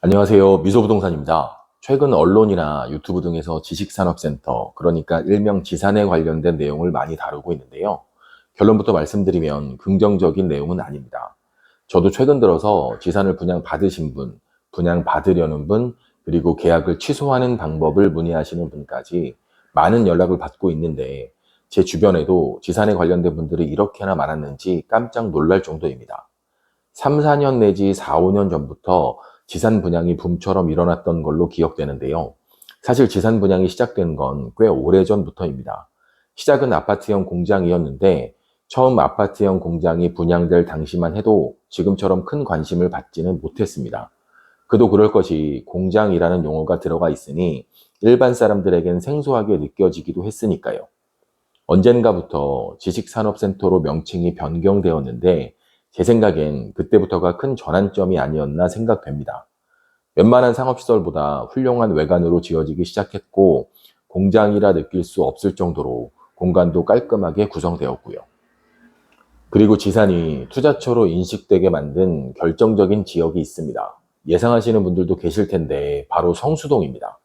안녕하세요. 미소부동산입니다. 최근 언론이나 유튜브 등에서 지식산업센터, 그러니까 일명 지산에 관련된 내용을 많이 다루고 있는데요. 결론부터 말씀드리면 긍정적인 내용은 아닙니다. 저도 최근 들어서 지산을 분양받으신 분, 분양받으려는 분, 그리고 계약을 취소하는 방법을 문의하시는 분까지 많은 연락을 받고 있는데 제 주변에도 지산에 관련된 분들이 이렇게나 많았는지 깜짝 놀랄 정도입니다. 3, 4년 내지 4, 5년 전부터 지산 분양이 붐처럼 일어났던 걸로 기억되는데요. 사실 지산 분양이 시작된 건 꽤 오래전부터입니다. 시작은 아파트형 공장이었는데 처음 아파트형 공장이 분양될 당시만 해도 지금처럼 큰 관심을 받지는 못했습니다. 그도 그럴 것이 공장이라는 용어가 들어가 있으니 일반 사람들에겐 생소하게 느껴지기도 했으니까요. 언젠가부터 지식산업센터로 명칭이 변경되었는데 제 생각엔 그때부터가 큰 전환점이 아니었나 생각됩니다. 웬만한 상업시설보다 훌륭한 외관으로 지어지기 시작했고 공장이라 느낄 수 없을 정도로 공간도 깔끔하게 구성되었고요. 그리고 지산이 투자처로 인식되게 만든 결정적인 지역이 있습니다. 예상하시는 분들도 계실 텐데 바로 성수동입니다.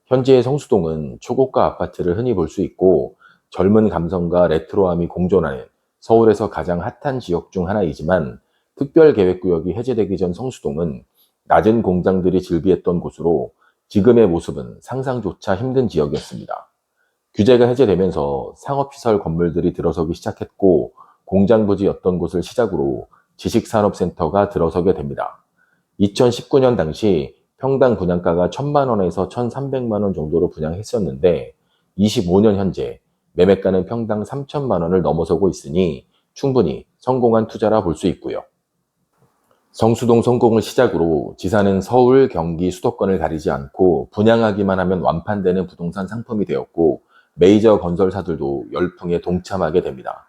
현재의 성수동은 초고가 아파트를 흔히 볼 수 있고 젊은 감성과 레트로함이 공존하는 서울에서 가장 핫한 지역 중 하나이지만 특별계획구역이 해제되기 전 성수동은 낮은 공장들이 즐비했던 곳으로 지금의 모습은 상상조차 힘든 지역이었습니다. 규제가 해제되면서 상업시설 건물들이 들어서기 시작했고 공장부지였던 곳을 시작으로 지식산업센터가 들어서게 됩니다. 2019년 당시 평당 분양가가 1,000만 원에서 1,300만 원 정도로 분양했었는데 25년 현재 매매가는 평당 3,000만 원을 넘어서고 있으니 충분히 성공한 투자라 볼 수 있고요. 성수동 성공을 시작으로 지사는 서울, 경기, 수도권을 가리지 않고 분양하기만 하면 완판되는 부동산 상품이 되었고 메이저 건설사들도 열풍에 동참하게 됩니다.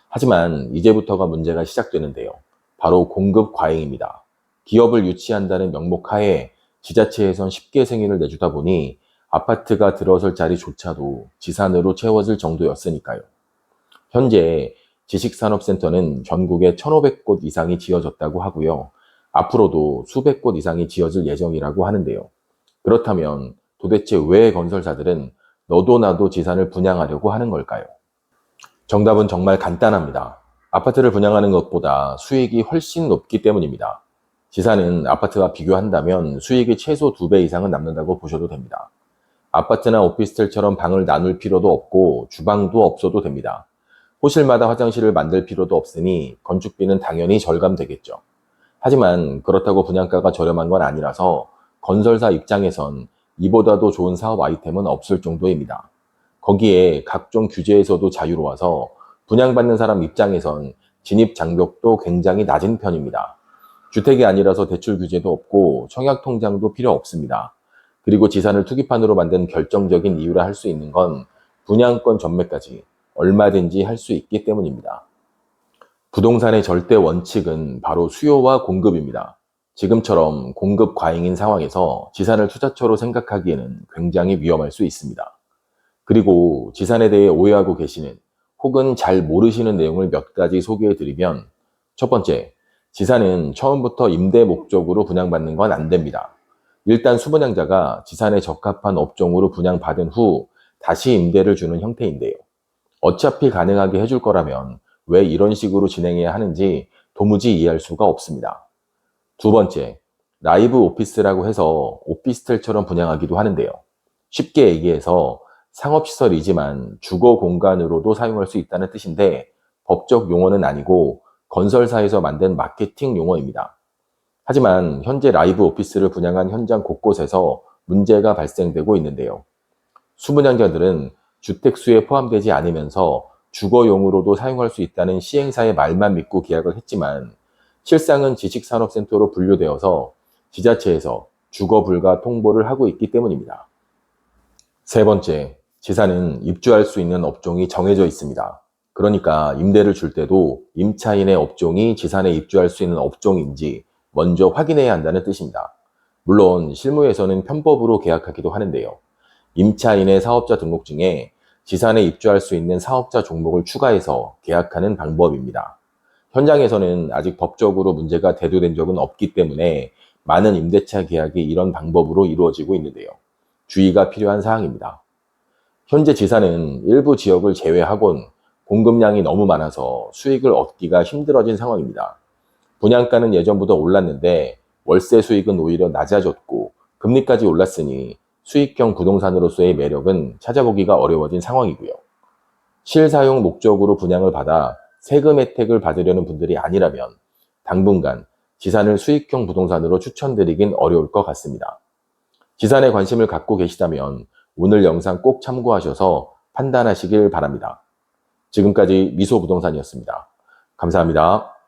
하지만 이제부터가 문제가 시작되는데요. 바로 공급 과잉입니다. 기업을 유치한다는 명목 하에 지자체에선 쉽게 승인을 내주다 보니 아파트가 들어설 자리조차도 지산으로 채워질 정도였으니까요. 현재 지식산업센터는 전국에 1,500곳 이상이 지어졌다고 하고요. 앞으로도 수백 곳 이상이 지어질 예정이라고 하는데요. 그렇다면 도대체 왜 건설사들은 너도 나도 지산을 분양하려고 하는 걸까요? 정답은 정말 간단합니다. 아파트를 분양하는 것보다 수익이 훨씬 높기 때문입니다. 지산은 아파트와 비교한다면 수익이 최소 2배 이상은 남는다고 보셔도 됩니다. 아파트나 오피스텔처럼 방을 나눌 필요도 없고 주방도 없어도 됩니다. 호실마다 화장실을 만들 필요도 없으니 건축비는 당연히 절감되겠죠. 하지만 그렇다고 분양가가 저렴한 건 아니라서 건설사 입장에선 이보다도 좋은 사업 아이템은 없을 정도입니다. 거기에 각종 규제에서도 자유로워서 분양받는 사람 입장에선 진입 장벽도 굉장히 낮은 편입니다. 주택이 아니라서 대출 규제도 없고 청약 통장도 필요 없습니다. 그리고 지산을 투기판으로 만든 결정적인 이유라 할 수 있는 건 분양권 전매까지 얼마든지 할 수 있기 때문입니다. 부동산의 절대 원칙은 바로 수요와 공급입니다. 지금처럼 공급 과잉인 상황에서 지산을 투자처로 생각하기에는 굉장히 위험할 수 있습니다. 그리고 지산에 대해 오해하고 계시는 혹은 잘 모르시는 내용을 몇 가지 소개해 드리면 첫 번째, 지산은 처음부터 임대 목적으로 분양받는 건 안 됩니다. 일단 수분양자가 지산에 적합한 업종으로 분양받은 후 다시 임대를 주는 형태인데요. 어차피 가능하게 해줄 거라면 왜 이런 식으로 진행해야 하는지 도무지 이해할 수가 없습니다. 두 번째, 라이브 오피스라고 해서 오피스텔처럼 분양하기도 하는데요. 쉽게 얘기해서 상업시설이지만 주거 공간으로도 사용할 수 있다는 뜻인데 법적 용어는 아니고 건설사에서 만든 마케팅 용어입니다. 하지만 현재 라이브 오피스를 분양한 현장 곳곳에서 문제가 발생되고 있는데요. 수분양자들은 주택수에 포함되지 않으면서 주거용으로도 사용할 수 있다는 시행사의 말만 믿고 계약을 했지만 실상은 지식산업센터로 분류되어서 지자체에서 주거불가 통보를 하고 있기 때문입니다. 세 번째, 지사는 입주할 수 있는 업종이 정해져 있습니다. 그러니까 임대를 줄 때도 임차인의 업종이 지산에 입주할 수 있는 업종인지 먼저 확인해야 한다는 뜻입니다. 물론 실무에서는 편법으로 계약하기도 하는데요. 임차인의 사업자 등록증에 지산에 입주할 수 있는 사업자 종목을 추가해서 계약하는 방법입니다. 현장에서는 아직 법적으로 문제가 대두된 적은 없기 때문에 많은 임대차 계약이 이런 방법으로 이루어지고 있는데요. 주의가 필요한 사항입니다. 현재 지사는 일부 지역을 제외하곤 공급량이 너무 많아서 수익을 얻기가 힘들어진 상황입니다. 분양가는 예전보다 올랐는데 월세 수익은 오히려 낮아졌고 금리까지 올랐으니 수익형 부동산으로서의 매력은 찾아보기가 어려워진 상황이고요. 실사용 목적으로 분양을 받아 세금 혜택을 받으려는 분들이 아니라면 당분간 지산을 수익형 부동산으로 추천드리긴 어려울 것 같습니다. 지산에 관심을 갖고 계시다면 오늘 영상 꼭 참고하셔서 판단하시길 바랍니다. 지금까지 미소부동산이었습니다. 감사합니다.